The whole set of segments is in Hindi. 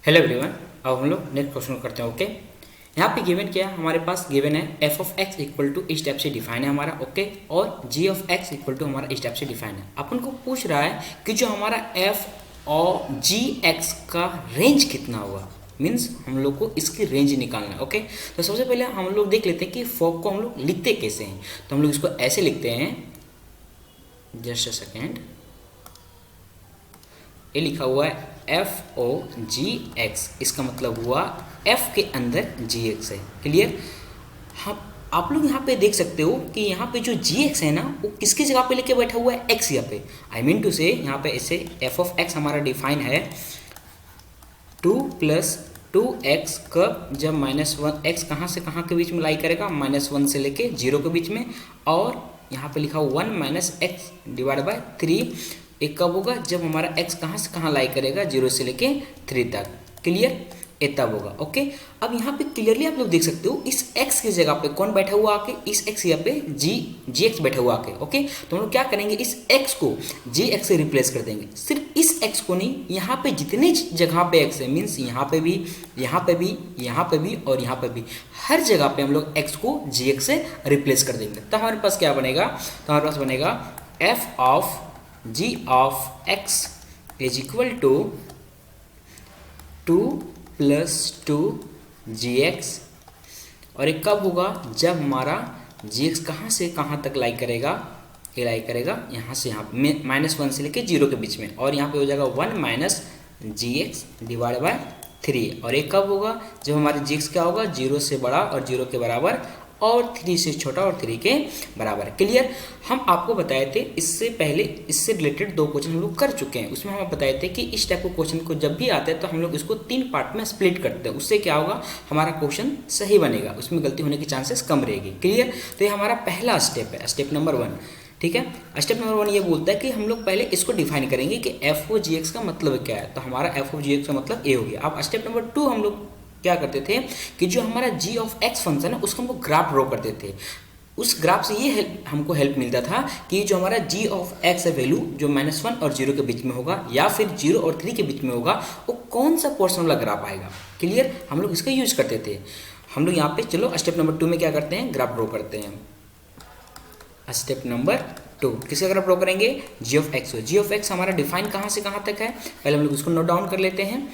Hello everyone. अब हम लोग नेक्स्ट क्वेश्चन करते हैं। ओके, यहाँ पे गिवन क्या है, हमारे पास गिवन है F of X equal to इस टाइप से डिफाइन है हमारा। ओके, और G of X equal to हमारा इस टाइप से डिफाइन है। अपन को पूछ रहा है कि जो हमारा एफ और जी एक्स का रेंज कितना हुआ, मीन्स हम लोग को इसकी रेंज निकालना है। ओके, तो सबसे पहले हम लोग देख लेते हैं कि फॉक को हम लोग लिखते कैसे हैं। तो हम लोग इसको ऐसे लिखते हैं, जस्ट अ सेकेंड, ये लिखा हुआ है एफ ओ जी एक्स, इसका मतलब हुआ एफ के अंदर जी एक्स है। क्लियर। हम आप लोग यहाँ पे देख सकते हो कि यहाँ पे जो जी एक्स है ना, वो किसकी जगह पे लेके बैठा हुआ है, एक्स यहाँ पे। आई मीन टू से यहाँ पे ऐसे एफ ऑफ एक्स हमारा डिफाइन है 2 प्लस 2x कब, जब -1 x कहाँ से कहाँ के बीच में लाई करेगा, -1 से लेके 0 के बीच में। और यहाँ पे लिखा 1 माइनस एक्स डिवाइड बाय 3, एक कब होगा, जब हमारा x कहाँ से कहाँ लाई करेगा, 0 से लेके 3 तक। क्लियर, ये तब होगा। ओके, अब यहाँ पे क्लियरली आप लोग देख सकते हो इस x की जगह पे कौन बैठा हुआ आके, इस x यहाँ पे जी एक्स बैठा हुआ आके। ओके, तो हम लोग क्या करेंगे, इस x को जी एक्स से रिप्लेस कर देंगे। सिर्फ इस x को नहीं, यहाँ पे जितने जगह पे x है, मीन्स यहाँ पे भी, यहाँ पे भी, यहाँ पे भी और यहाँ पे भी, हर जगह पे हम लोग x को जी एक्स से रिप्लेस कर देंगे। तो हमारे पास क्या बनेगा, तो हमारे पास बनेगा F of G of X is equal to 2 plus 2 G X. और एक कब होगा, जब हमारा जी एक्स कहाँ से कहाँ तक लाई करेगा, ये लाई करेगा यहाँ से यहाँ -1 से लेके 0 के बीच में। और यहाँ पे हो जाएगा 1 minus G X divide by 3। और एक कब होगा, जब हमारे जी एक्स क्या होगा, 0 से बड़ा और 0 के बराबर और 3 से छोटा और 3 के बराबर। क्लियर। हम आपको बताए थे इससे पहले, इससे रिलेटेड 2 क्वेश्चन हम लोग कर चुके हैं। उसमें हम बताए थे कि इस टाइप के क्वेश्चन को जब भी आता है तो हम लोग इसको 3 पार्ट में स्प्लिट करते हैं। उससे क्या होगा, हमारा क्वेश्चन सही बनेगा, उसमें गलती होने की चांसेस कम रहेगी। क्लियर। तो ये हमारा पहला स्टेप है, स्टेप नंबर 1। ठीक है, स्टेप नंबर 1 ये बोलता है कि हम लोग पहले इसको डिफाइन करेंगे कि एफ ओ जी एक्स का मतलब क्या है। तो हमारा एफ ओ जी एक्स का मतलब ए हो गया। अब स्टेप नंबर 2 हम लोग क्या करते थे कि जो हमारा जी ऑफ एक्स फंक्शन है उसको हम लोग ग्राफ ड्रॉ करते थे। उस ग्राफ से ये हमको हेल्प मिलता था कि जो हमारा जी ऑफ एक्स है वैल्यू, जो -1 और 0 के बीच में होगा या फिर 0 और 3 के बीच में होगा, वो कौन सा पोर्शन वाला ग्राफ आएगा। क्लियर, हम लोग इसका यूज करते थे। हम लोग यहाँ पे चलो स्टेप नंबर 2 में क्या करते हैं, ग्राफ ड्रॉ करते हैं। स्टेप नंबर 2 किसका ग्राफ ड्रॉ करेंगे, G of X. G of X हमारा डिफाइन कहाँ से कहाँ तक है, पहले हम लोग उसको नोट डाउन कर लेते हैं।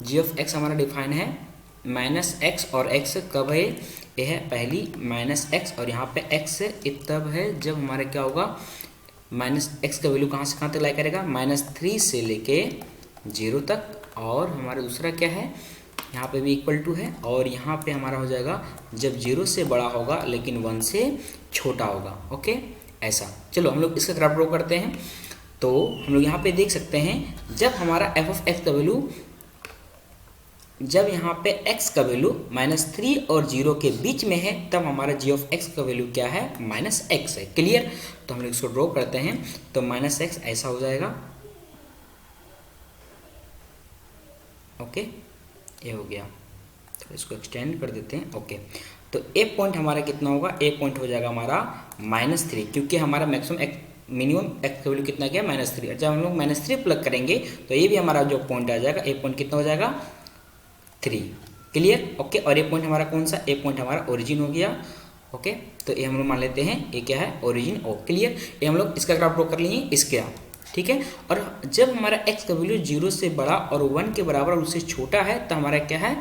जी ऑफ एक्स हमारा डिफाइन है -x और x कब है, यह है पहली -x और यहाँ पे x है, ये तब है जब हमारा क्या होगा, -x का वैल्यू कहाँ से कहाँ तक लाई करेगा, -3 से लेके 0 तक। और हमारा दूसरा क्या है, यहाँ पे भी इक्वल टू है। और यहाँ पे हमारा हो जाएगा जब 0 से बड़ा होगा लेकिन 1 से छोटा होगा। ओके, ऐसा। चलो हम लोग इसका ग्राफ ड्रॉ करते हैं। तो हम लोग यहाँ पे देख सकते हैं जब हमारा एफ ऑफ एक्स का वैल्यू, जब यहाँ पे x का वैल्यू -3 और 0 के बीच में है, तब हमारा g ऑफ x का वैल्यू क्या है, -x है। क्लियर। तो हम लोग इसको ड्रॉ करते हैं, तो -x ऐसा हो जाएगा। ओके, ये हो गया। तो इसको एक्सटेंड कर देते हैं। ओके, तो ए पॉइंट हमारा कितना होगा, ए पॉइंट हो जाएगा हमारा -3, क्योंकि हमारा मिनिमम x का वैल्यू कितना गया, -3। जब हम लोग -3 प्लग करेंगे तो ये भी हमारा जो पॉइंट आ जाएगा, ए पॉइंट कितना हो जाएगा, 3। क्लियर। ओके, और ये पॉइंट हमारा कौन सा, ए पॉइंट हमारा ओरिजिन हो गया। ओके, तो ये हम लोग मान लेते हैं ये क्या है, ओरिजिन ओ। क्लियर, ये हम लोग इसका ग्राफ ड्रॉ कर लिए इसके आप। ठीक है, और जब हमारा x का वैल्यू 0 से बड़ा और 1 के बराबर उससे छोटा है, तो हमारा क्या है,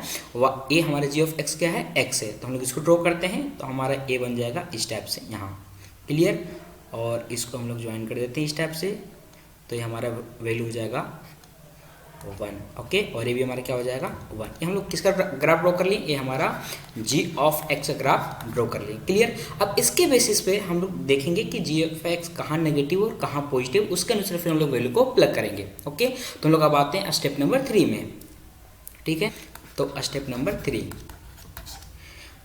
ये हमारा जी ऑफ x क्या है, x है। तो हम लोग इसको ड्रॉ करते हैं, तो हमारा a बन जाएगा इस टाइप से यहाँ। क्लियर, और इसको हम लोग ज्वाइन कर देते हैं इस टाइप से, तो ये हमारा वैल्यू हो जाएगा 1। ओके, और ये भी हमारा क्या हो जाएगा, 1। ये हम लोग किसका ग्राफ ड्रॉ कर लिए, ये हमारा जी ऑफ एक्स का ग्राफ ड्रॉ कर लिए। क्लियर। अब इसके बेसिस पे हम लोग देखेंगे कि जी ऑफ एक्स कहाँ नेगेटिव और कहाँ पॉजिटिव, उसके अनुसार फिर हम लोग वैल्यू को प्लग करेंगे। ओके, तो हम लोग अब आते हैं स्टेप नंबर 3 में। ठीक है, तो स्टेप नंबर 3,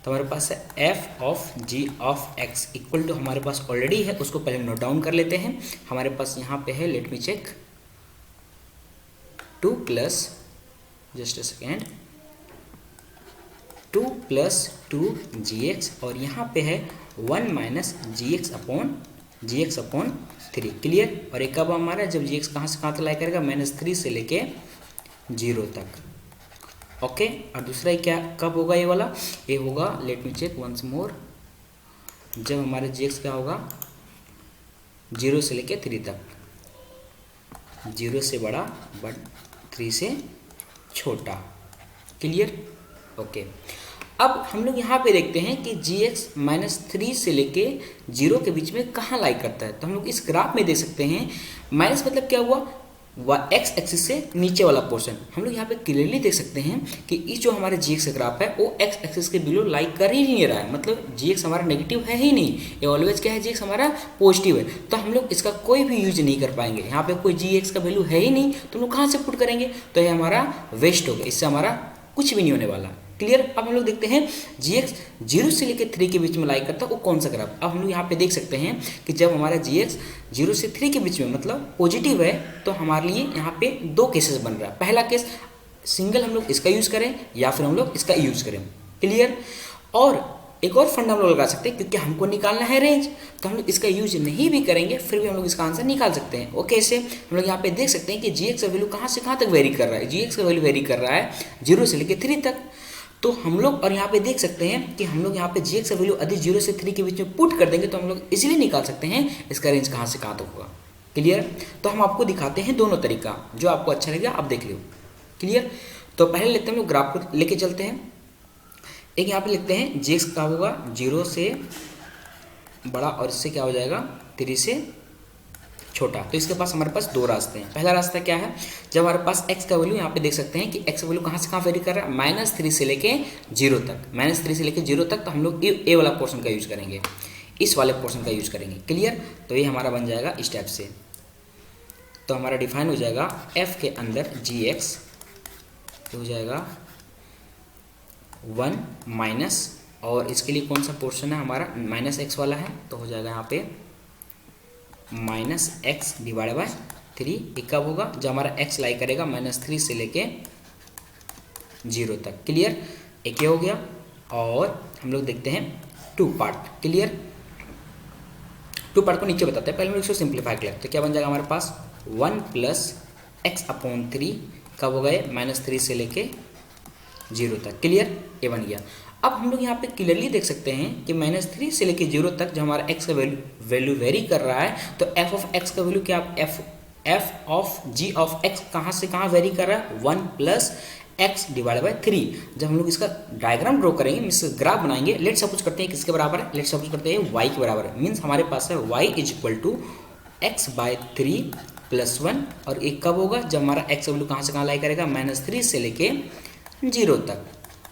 तो हमारे पास है F of G of X equal to, हमारे पास ऑलरेडी है, उसको पहले नोट डाउन कर लेते हैं। हमारे पास यहाँ पे है, let me check, 2 plus, just a second, 2 plus 2 G X, और यहाँ पे है 1 minus G X upon 3। Clear. और एक कब हमारा, जब जी एक्स कहाँ से कहाँ तक लाई करेगा, -3 से लेके 0 तक। ओके। और दूसरा क्या कब होगा ये वाला, ये होगा let me check once more, जब हमारे जी क्या होगा 0 से लेके 3 तक, 0 से बड़ा बट 3 से छोटा। Clear, okay. अब हम लोग यहाँ पे देखते हैं कि -3 से लेके 0 के बीच में कहाँ लाई करता है। तो हम लोग इस ग्राफ में देख सकते हैं, माइनस मतलब क्या हुआ, एक्स एक्सिस से नीचे वाला पोर्शन। हम लोग यहाँ पे क्लियरली देख सकते हैं कि ये जो हमारे का ग्राफ है वो एक्स एक्सिस के बिलो लाई कर ही नहीं रहा है, मतलब हमारा नेगेटिव है ही नहीं, ये ऑलवेज क्या है, हमारा पॉजिटिव है। तो हम लोग इसका कोई भी यूज नहीं कर पाएंगे, यहाँ पे कोई का वैल्यू है ही नहीं, तो हम लोग कहाँ से पुट करेंगे, तो ये हमारा वेस्ट हो गया, इससे हमारा कुछ भी नहीं होने वाला। क्लियर। अब हम लोग देखते हैं जीएक्स 0 से लेकर 3 के बीच में लाई करता है वो कौन सा ग्राफ। अब हम लोग यहाँ पे देख सकते हैं कि जब हमारा जीएक्स 0 से 3 के बीच में मतलब पॉजिटिव है, तो हमारे लिए यहाँ पे 2 केसेस बन रहा है। पहला केस सिंगल हम लोग इसका यूज़ करें या फिर हम लोग इसका यूज़ करें। क्लियर। और एक और फंडा हम लोग लगा सकते हैं, क्योंकि हमको निकालना है रेंज, तो हम लोग इसका यूज नहीं भी करेंगे फिर भी हम लोग इसका आंसर निकाल सकते हैं। वो कैसे, हम लोग यहाँ पे देख सकते हैं कि जीएक्स का वैल्यू कहाँ से कहाँ तक वेरी कर रहा है। जीएक्स का वैल्यू वेरी कर रहा है 0 से लेकर 3 तक। तो हम लोग और यहाँ पे देख सकते हैं कि हम लोग यहाँ पे जीएक्स का वैल्यू यदि 0 से 3 के बीच में पुट कर देंगे तो हम लोग इजीली निकाल सकते हैं इसका रेंज कहाँ से कहाँ तक होगा। क्लियर। तो हम आपको दिखाते हैं दोनों तरीका, जो आपको अच्छा लगेगा आप देख लो। क्लियर। तो पहले लेते हैं हम लोग ग्राफ को लेके चलते हैं। एक यहाँ पे लिखते हैं जीएक्स का होगा 0 से बड़ा और इससे क्या हो जाएगा 3 से छोटा। तो इसके पास हमारे पास 2 रास्ते हैं। पहला रास्ता क्या है, जब हमारे पास x का वैल्यू यहाँ पे देख सकते हैं कि x का वैल्यू कहाँ से कहाँ वेरी कर रहा है, -3 से लेके 0 तक, -3 से लेके 0 तक। तो हम लोग ए वाला पोर्शन का यूज करेंगे, इस वाले पोर्शन का यूज करेंगे। क्लियर। तो ये हमारा बन जाएगा इस टाइप से। तो हमारा डिफाइन हो जाएगा f के अंदर gx हो जाएगा 1 माइनस, और इसके लिए कौन सा पोर्शन है हमारा -x वाला है, तो हो जाएगा यहाँ पे -x डिवाइड बाय 3। ये कब होगा, जब हमारा x लाई करेगा -3 से लेके 0 तक। क्लियर। एक ये हो गया। और हम लोग देखते हैं 2 पार्ट। क्लियर। 2 पार्ट को नीचे बताते हैं, पहले हम लोग इसको सिंप्लीफाई कर लेते हैं। तो क्या बन जाएगा हमारे पास 1 + x/3 कब होगा ये -3 से लेके 0 तक। क्लियर। ये बन गया। अब हम लोग यहाँ पे क्लियरली देख सकते हैं कि -3 से लेके 0 तक जो हमारा x का वैल्यू वेरी कर रहा है, तो f ऑफ x का वैल्यू क्या, f of g of x कहाँ से कहाँ वेरी कर रहा है 1 + x डिवाइड बाय 3। जब हम लोग इसका डायग्राम ड्रॉ करेंगे, मीन्स ग्राफ बनाएंगे, लेट सपोज करते हैं किसके बराबर है, लेट सपोज करते हैं y के बराबर है। मीन्स हमारे पास है y = x/3 + 1, और एक कब होगा, जब हमारा x का वैल्यू कहाँ से कहाँ लाई करेगा -3 से लेके 0 तक।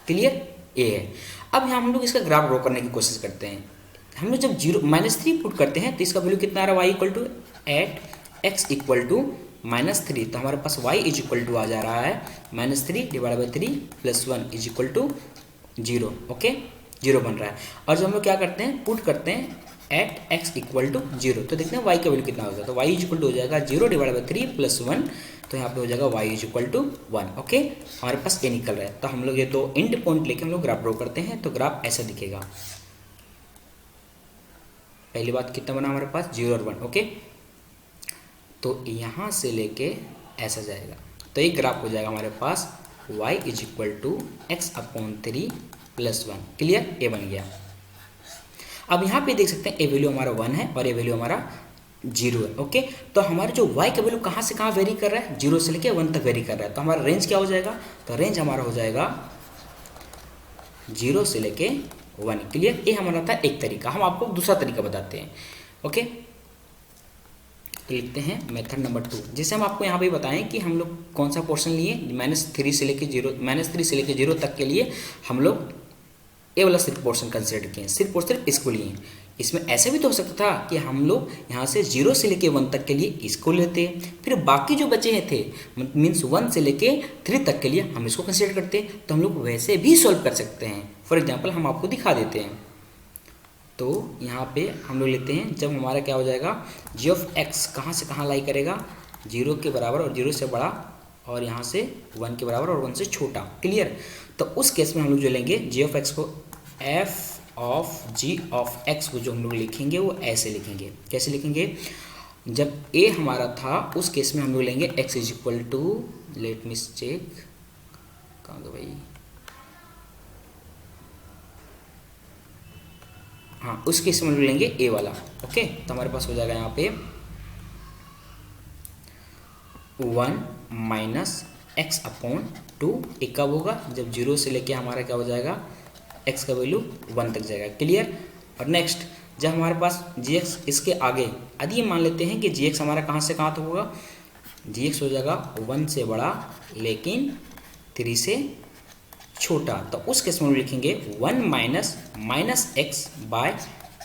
क्लियर। ये है। अब यहाँ हम लोग इसका ग्राफ ड्रॉ करने की कोशिश करते हैं। हम लोग जब -3 पुट करते हैं तो इसका वैल्यू कितना आ रहा है, y = x -3। तो हमारे पास y आ जा रहा है -3 डिवाइड बाई 3 + 1 = 0। ओके, 0 बन रहा है। और जब हम लोग क्या करते हैं, पुट करते हैं x = 0, तो देखते हैं y का वैल्यू कितना होगा। तो y हो जाएगा 0 डिवाइड बाई 3 + 1, तो यहाँ पे हो जाएगा y = 1। ओके, हमारे पास ये निकल रहा है। तो हम लोग ये तो एंड पॉइंट लेके हम लोग ग्राफ ड्रॉ करते हैं। तो ग्राफ ऐसा दिखेगा। पहली बात कितना बना हमारे पास 0 और 1। ओके, तो यहाँ से लेके ऐसा जाएगा। तो ये ग्राफ हो जाएगा हमारे पास y = x/3 + 1। क्लियर। ये बन गया। अब यहाँ पे देख सकते हैं ए वैल्यू हमारा 1 है और ए वैल्यू हमारा 0 है। ओके, तो हमारे जो y का वैल्यू कहाँ से कहाँ वेरी कर रहा है, 0 से लेके 1 तक वेरी कर रहा है। तो हमारा रेंज क्या हो जाएगा, तो रेंज हमारा हो जाएगा 0 से लेके 1। क्लियर। ये हमारा था एक तरीका। हम आपको दूसरा तरीका बताते हैं। ओके, तो लिखते हैं मेथड नंबर 2। जैसे हम आपको यहाँ पे बताएं कि हम लोग कौन सा पोर्शन लिए, -3 से लेके 0 तक के लिए हम लोग ए वाला सिर्फ पोर्शन कंसिडर किए, सिर्फ और सिर्फ इसको लिए। इसमें ऐसे भी तो हो सकता था कि हम लोग यहाँ से 0 से लेके 1 तक के लिए इसको लेते, फिर बाकी जो बचे हैं थे मीन्स 1 से लेके 3 तक के लिए हम इसको कंसिडर करते। तो हम लोग वैसे भी सॉल्व कर सकते हैं। फॉर एग्जांपल हम आपको दिखा देते हैं। तो यहाँ पे हम लोग लेते हैं, जब हमारा क्या हो जाएगा g ऑफ x कहाँ से कहाँ लाई करेगा, 0 के बराबर और 0 से बड़ा, और यहाँ से 1 के बराबर और 1 से छोटा। क्लियर। तो उस केस में हम लोग जो लेंगे g ऑफ x को f of g of x को जो हम लोग लिखेंगे वो ऐसे लिखेंगे। कैसे लिखेंगे, जब a हमारा था उस केस में हम लोग लेंगे x = लेट मी चेक, कहाँ गया भाई, हाँ उस केस में लेंगे ए वाला। ओके, तो हमारे पास हो जाएगा यहाँ पे 1 माइनस एक्स अपॉन 2। एक कब होगा, जब 0 से लेके हमारा क्या हो जाएगा, x का वैल्यू 1 तक जाएगा। क्लियर। और नेक्स्ट, जब हमारे पास gx इसके आगे, यदि मान लेते हैं कि gx हमारा कहाँ से कहाँ तक होगा, gx हो जाएगा 1 से बड़ा लेकिन 3 से छोटा, तो उस केस में लिखेंगे 1 माइनस एक्स बाय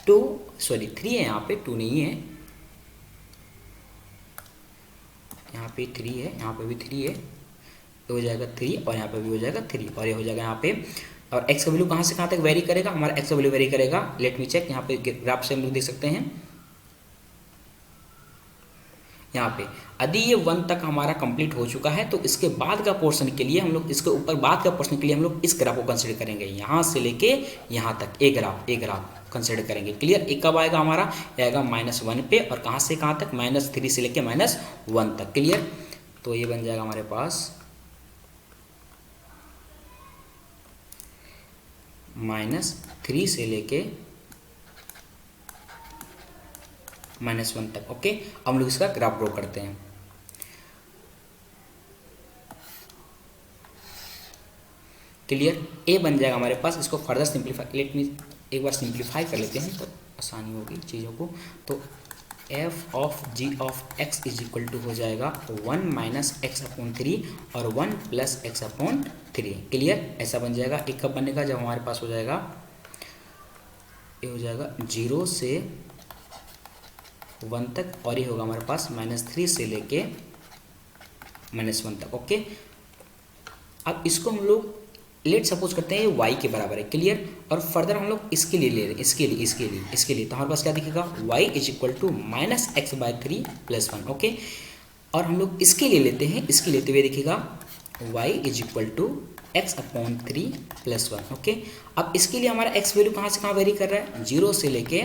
2, सॉरी 3 है यहाँ पे, 2 नहीं है, यहाँ पे 3 है, यहाँ पे भी 3 है, तो हो जाएगा 3 और यहाँ पे भी हो जाएगा 3 और ये हो जाएगा यहाँ पे। और x का वैल्यू कहाँ से कहाँ तक वेरी करेगा, हमारा x का वैल्यू वेरी करेगा, लेट मी चेक, यहाँ पे ग्राफ से हम लोग देख सकते हैं, यहाँ पे यदि ये 1 तक हमारा कंप्लीट हो चुका है तो इसके बाद का पोर्शन के लिए हम लोग, इसके ऊपर बाद का पोर्शन के लिए हम लोग इस ग्राफ को कंसिडर करेंगे, यहाँ से लेके यहाँ तक एक ग्राफ कंसिडर करेंगे। क्लियर। एक कब आएगा हमारा, आएगा -1 पे, और कहाँ से कहाँ तक, -3 से लेके -1 तक। क्लियर। तो ये बन जाएगा हमारे पास -3 से लेके -1 तक। ओके, हम लोग इसका ग्राफ ड्रॉ करते हैं। क्लियर। ए बन जाएगा हमारे पास, इसको फर्दर सिंप्लीफाई, लेट मी एक बार सिंप्लीफाई कर लेते हैं तो आसानी होगी चीज़ों को। तो f of g of x is equal to हो जाएगा 1 माइनस एक्स अपॉन 3 और 1 प्लस एक्स अपॉन 3। क्लियर। ऐसा बन जाएगा। एक कब बनेगा, जब हमारे पास हो जाएगा, ये हो जाएगा 0 से 1 तक, और ये होगा हमारे पास -3 से लेके -1 तक। ओके, अब इसको हम लोग लेट सपोज करते हैं ये y के बराबर है। क्लियर। और फर्दर हम लोग इसके लिए ले रहे हैं, इसके लिए तो हमारे पास क्या दिखेगा, y is equal to -x/3 + 1। Okay, और हम लोग इसके लिए लेते हैं, इसके लेते हुए दिखेगा y is equal to x/3 + 1। Okay, अब इसके लिए हमारा x वैल्यू कहाँ से कहाँ वेरी कर रहा है, 0 से लेके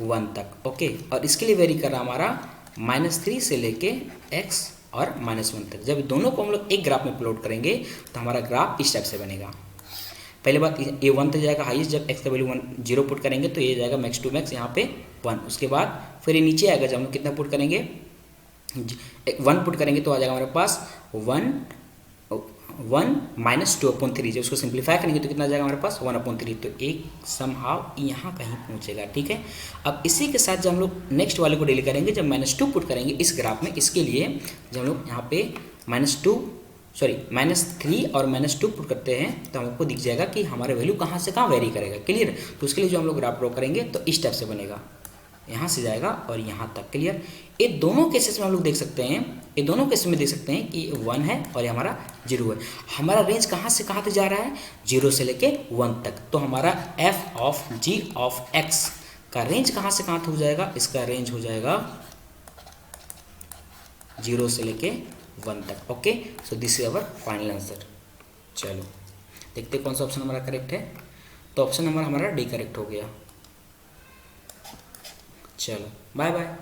1 तक। ओके, और इसके लिए वेरी कर रहा है हमारा -3 से लेके x और -1 तक। जब दोनों को हम लोग एक ग्राफ में प्लॉट करेंगे तो हमारा ग्राफ इस टाइप से बनेगा। पहले बात, ये 1 तक जाएगा हाईएस्ट, जब x का वैल्यू 0 पुट करेंगे तो ये जाएगा मैक्स टू मैक्स यहाँ पे 1। उसके बाद फिर ये नीचे आएगा, जब हम कितना पुट करेंगे, 1 पुट करेंगे तो आ जाएगा हमारे पास 1 माइनस 2/3। जब उसको सिंप्लीफाई करेंगे तो कितना आ जाएगा हमारे पास 1/3। तो एक समहाउ यहाँ कहीं पहुँचेगा। ठीक है। अब इसी के साथ जब हम लोग नेक्स्ट वाले को डील करेंगे, जब -2 पुट करेंगे इस ग्राफ में, इसके लिए जब हम लोग यहाँ पे -3 और -2 पुट करते हैं तो हमको दिख जाएगा कि हमारे वैल्यू कहाँ से कहाँ वेरी करेगा। क्लियर। तो उसके लिए जो हम लोग ग्राफ ड्रॉ करेंगे तो इस टाइप से बनेगा, यहाँ से जाएगा और यहाँ तक। क्लियर। ये दोनों केसेस में हम लोग देख सकते हैं, ये दोनों केसेस में देख सकते हैं कि 1 है और ये हमारा 0 है। हमारा रेंज कहाँ से कहाँ तक जा रहा है, 0 से लेके 1 तक। तो हमारा f of g of x का रेंज कहाँ से कहाँ तक हो जाएगा, इसका रेंज हो जाएगा 0 से लेके 1 तक। Okay, so this is our final answer. चलो देखते कौन सा ऑप्शन हमारा करेक्ट है। तो ऑप्शन नंबर हमारा डी करेक्ट हो गया। चलो बाय बाय।